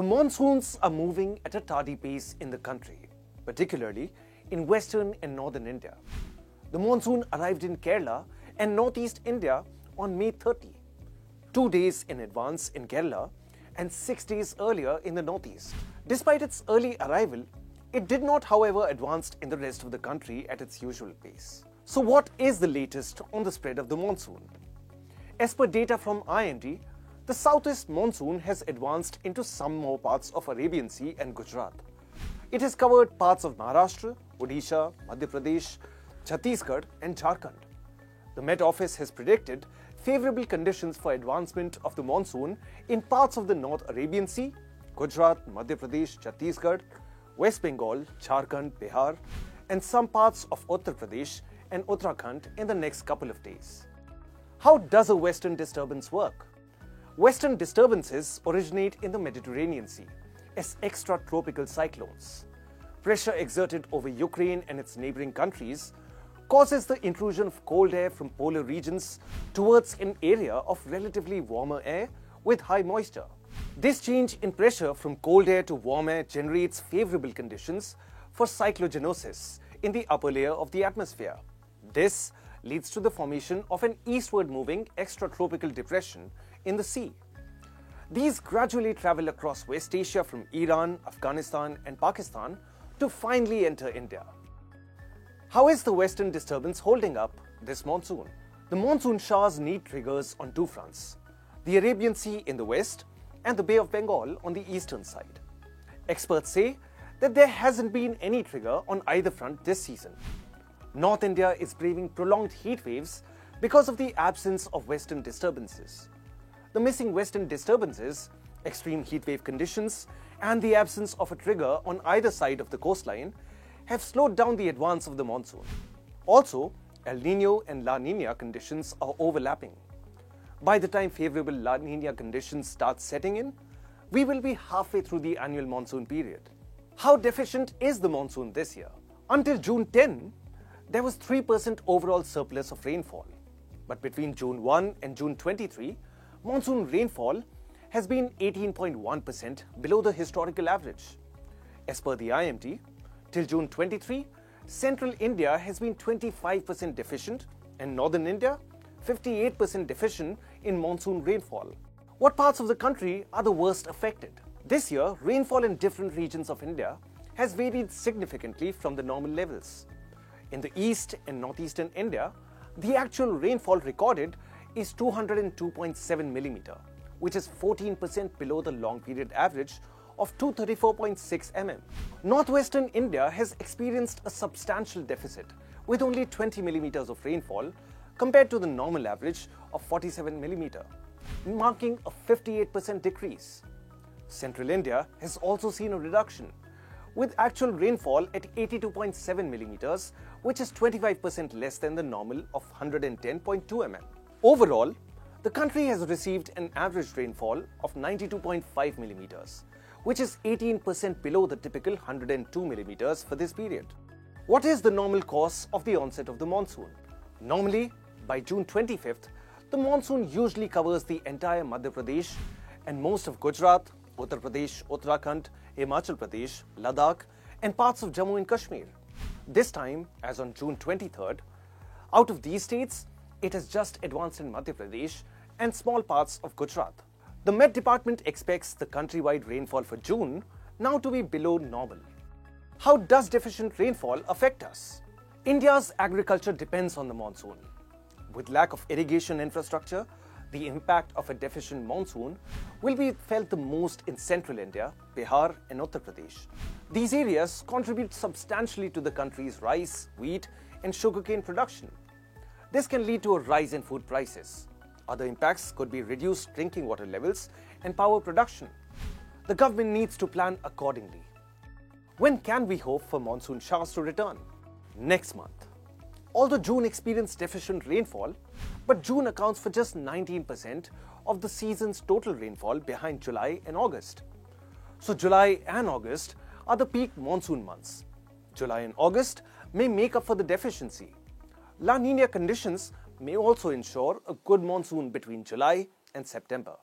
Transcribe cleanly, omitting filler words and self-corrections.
The monsoons are moving at a tardy pace in the country, particularly in western and northern India. The monsoon arrived in Kerala and northeast India on May 30, 2 days in advance in Kerala and 6 days earlier in the northeast. Despite its early arrival, it did not, however, advance in the rest of the country at its usual pace. So what is the latest on the spread of the monsoon? As per data from IMD, the southeast monsoon has advanced into some more parts of Arabian Sea and Gujarat. It has covered parts of Maharashtra, Odisha, Madhya Pradesh, Chhattisgarh and Jharkhand. The Met Office has predicted favorable conditions for advancement of the monsoon in parts of the North Arabian Sea, Gujarat, Madhya Pradesh, Chhattisgarh, West Bengal, Jharkhand, Bihar, and some parts of Uttar Pradesh and Uttarakhand in the next couple of days. How does a western disturbance work? Western disturbances originate in the Mediterranean Sea as extratropical cyclones. Pressure exerted over Ukraine and its neighboring countries causes the intrusion of cold air from polar regions towards an area of relatively warmer air with high moisture. This change in pressure from cold air to warm air generates favorable conditions for cyclogenosis in the upper layer of the atmosphere. This leads to the formation of an eastward moving extratropical depression in the sea. These gradually travel across West Asia from Iran, Afghanistan and Pakistan to finally enter India. How is the western disturbance holding up this monsoon? The monsoon showers need triggers on two fronts: the Arabian Sea in the west and the Bay of Bengal on the eastern side. Experts say that there hasn't been any trigger on either front this season. North India is braving prolonged heat waves because of the absence of western disturbances. The missing western disturbances, extreme heat wave conditions, and the absence of a trigger on either side of the coastline have slowed down the advance of the monsoon. Also, El Niño and La Niña conditions are overlapping. By the time favorable La Niña conditions start setting in, we will be halfway through the annual monsoon period. How deficient is the monsoon this year? Until June 10, there was 3% overall surplus of rainfall. But between June 1 and June 23, monsoon rainfall has been 18.1% below the historical average. As per the IMD, till June 23, Central India has been 25% deficient and Northern India 58% deficient in monsoon rainfall. What parts of the country are the worst affected? This year, rainfall in different regions of India has varied significantly from the normal levels. In the east and northeastern India, the actual rainfall recorded is 202.7 millimeter, which is 14% below the long period average of 234.6 mm. Northwestern India has experienced a substantial deficit with only 20 millimeters of rainfall compared to the normal average of 47 millimeter, marking a 58% decrease. Central India has also seen a reduction, with actual rainfall at 82.7 millimeters, which is 25% less than the normal of 110.2 mm. Overall, the country has received an average rainfall of 92.5 millimeters, which is 18% below the typical 102 millimeters for this period. What is the normal course of the onset of the monsoon? Normally, by June 25th, the monsoon usually covers the entire Madhya Pradesh and most of Gujarat, Uttar Pradesh, Uttarakhand, Himachal Pradesh, Ladakh and parts of Jammu and Kashmir. This time, as on June 23rd, out of these states, it has just advanced in Madhya Pradesh and small parts of Gujarat. The Met Department expects the countrywide rainfall for June now to be below normal. How does deficient rainfall affect us? India's agriculture depends on the monsoon. With lack of irrigation infrastructure, the impact of a deficient monsoon will be felt the most in central India, Bihar and Uttar Pradesh. These areas contribute substantially to the country's rice, wheat and sugarcane production. This can lead to a rise in food prices. Other impacts could be reduced drinking water levels and power production. The government needs to plan accordingly. When can we hope for monsoon showers to return? Next month. Although June experienced deficient rainfall, but June accounts for just 19% of the season's total rainfall behind July and August. So July and August are the peak monsoon months. July and August may make up for the deficiency. La Niña conditions may also ensure a good monsoon between July and September.